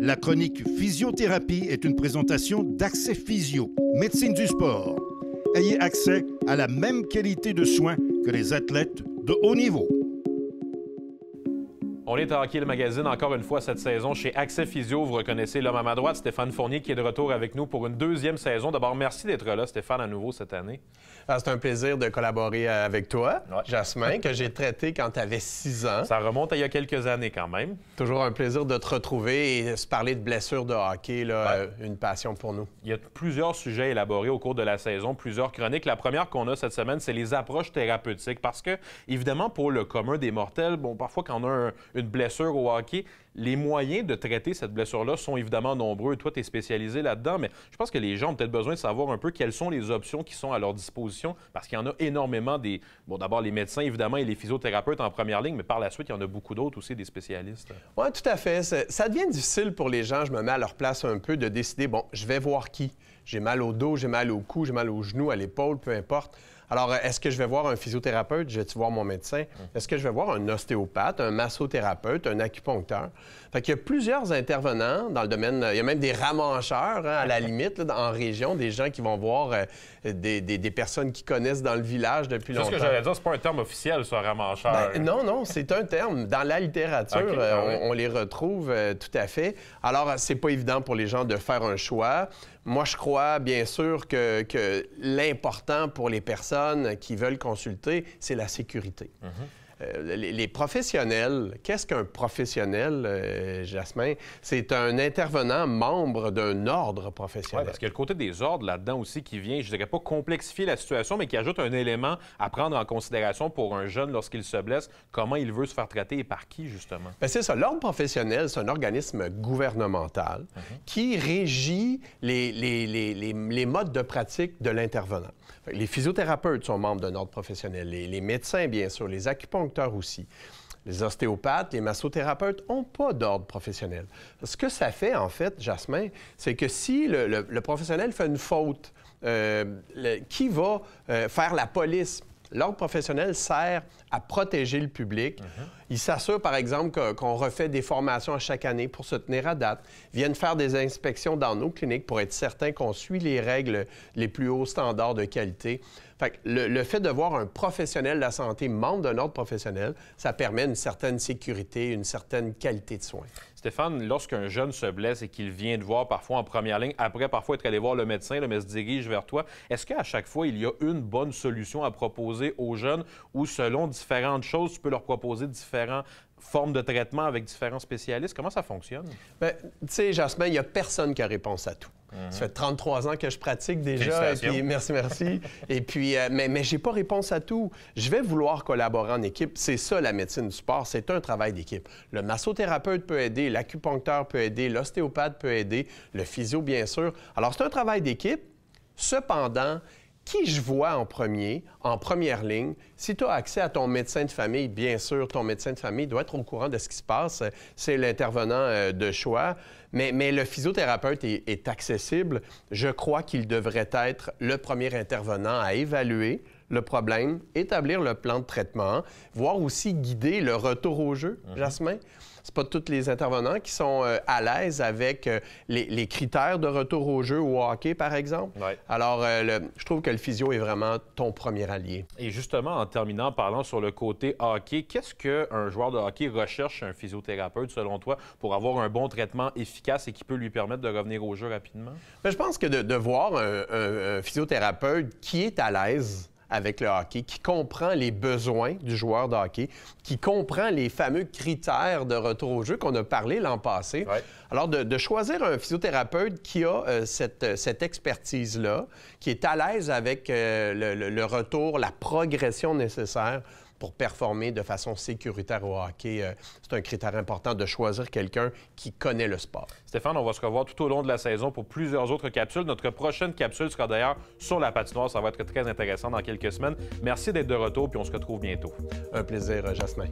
La chronique Physiothérapie est une présentation d'Accès Physio, médecine du sport. Ayez accès à la même qualité de soins que les athlètes de haut niveau. On est à Hockey le magazine encore une fois cette saison chez Accès Physio. Vous reconnaissez l'homme à ma droite, Stéphane Fournier, qui est de retour avec nous pour une deuxième saison. D'abord, merci d'être là, Stéphane, à nouveau cette année. C'est un plaisir de collaborer avec toi, Jasmin, que j'ai traité quand tu avais 6 ans. Ça remonte à il y a quelques années quand même. Toujours un plaisir de te retrouver et se parler de blessures de hockey, là, une passion pour nous. Il y a plusieurs sujets élaborés au cours de la saison, plusieurs chroniques. La première qu'on a cette semaine, c'est les approches thérapeutiques. Parce que, évidemment, pour le commun des mortels, parfois quand on a une blessure au hockey, les moyens de traiter cette blessure-là sont évidemment nombreux. Toi, tu es spécialisé là-dedans, mais je pense que les gens ont peut-être besoin de savoir un peu quelles sont les options qui sont à leur disposition, parce qu'il y en a énormément des... d'abord, les médecins, évidemment, et les physiothérapeutes en première ligne, mais par la suite, il y en a beaucoup d'autres aussi, des spécialistes. Oui, tout à fait. Ça devient difficile pour les gens, je me mets à leur place un peu, de décider, je vais voir qui? J'ai mal au dos, j'ai mal au cou, j'ai mal au genou, à l'épaule, peu importe. Alors, est-ce que je vais voir un physiothérapeute? Je vais-tu voir mon médecin? Est-ce que je vais voir un ostéopathe, un massothérapeute, un acupuncteur? Fait qu'il y a plusieurs intervenants dans le domaine. Il y a même des ramancheurs, à la limite, là, en région, des gens qui vont voir des personnes qui connaissent dans le village depuis longtemps. C'est ce que j'allais dire, c'est pas un terme officiel, ça, ramancheur. Non, c'est un terme. Dans la littérature, on les retrouve tout à fait. Alors, c'est pas évident pour les gens de faire un choix. Moi, je crois, bien sûr, que l'important pour les personnes qui veulent consulter, c'est la sécurité. Les professionnels, qu'est-ce qu'un professionnel, Jasmin? C'est un intervenant membre d'un ordre professionnel. Oui, parce qu'il y a le côté des ordres là-dedans aussi qui vient, je dirais pas complexifier la situation, mais qui ajoute un élément à prendre en considération pour un jeune lorsqu'il se blesse, comment il veut se faire traiter et par qui, justement. Bien, c'est ça. L'ordre professionnel, c'est un organisme gouvernemental qui régit les modes de pratique de l'intervenant. Les physiothérapeutes sont membres d'un ordre professionnel, les médecins, bien sûr, les acupuncteurs aussi. Les ostéopathes, les massothérapeutes n'ont pas d'ordre professionnel. Ce que ça fait, en fait, Jasmin, c'est que si le professionnel fait une faute, qui va faire la police? L'ordre professionnel sert à protéger le public. Il s'assure, par exemple, qu'on refait des formations à chaque année pour se tenir à date. Ils viennent faire des inspections dans nos cliniques pour être certain qu'on suit les règles, les plus hauts standards de qualité. Fait que le fait de voir un professionnel de la santé membre d'un ordre professionnel, ça permet une certaine sécurité, une certaine qualité de soins. Stéphane, lorsqu'un jeune se blesse et qu'il vient te voir parfois en première ligne, après parfois être allé voir le médecin, mais se dirige vers toi, est-ce qu'à chaque fois, il y a une bonne solution à proposer aux jeunes ou selon différentes choses, tu peux leur proposer différentes formes de traitement avec différents spécialistes? Comment ça fonctionne? Bien, tu sais, Jasmin, il n'y a personne qui a réponse à tout. Ça fait 33 ans que je pratique déjà. Et puis, merci. Et puis, mais j'ai pas réponse à tout. Je vais vouloir collaborer en équipe. C'est ça, la médecine du sport. C'est un travail d'équipe. Le massothérapeute peut aider, l'acupuncteur peut aider, l'ostéopathe peut aider, le physio, bien sûr. Alors, c'est un travail d'équipe. Cependant, qui je vois en première ligne, si tu as accès à ton médecin de famille, bien sûr, ton médecin de famille doit être au courant de ce qui se passe. C'est l'intervenant de choix. Mais le physiothérapeute est accessible. Je crois qu'il devrait être le premier intervenant à évaluer le problème, établir le plan de traitement, voire aussi guider le retour au jeu, Jasmin. C'est pas tous les intervenants qui sont à l'aise avec les critères de retour au jeu au hockey, par exemple. Alors, je trouve que le physio est vraiment ton premier allié. Et justement, en terminant, parlant sur le côté hockey, qu'est-ce qu'un joueur de hockey recherche chez un physiothérapeute, selon toi, pour avoir un bon traitement efficace et qui peut lui permettre de revenir au jeu rapidement? Bien, je pense que de voir un physiothérapeute qui est à l'aise avec le hockey, qui comprend les besoins du joueur de hockey, qui comprend les fameux critères de retour au jeu qu'on a parlé l'an passé. Alors, de choisir un physiothérapeute qui a cette expertise-là, qui est à l'aise avec le retour, la progression nécessaire pour performer de façon sécuritaire au hockey. C'est un critère important de choisir quelqu'un qui connaît le sport. Stéphane, on va se revoir tout au long de la saison pour plusieurs autres capsules. Notre prochaine capsule sera d'ailleurs sur la patinoire. Ça va être très intéressant dans quelques semaines. Merci d'être de retour, puis on se retrouve bientôt. Un plaisir, Jasmin.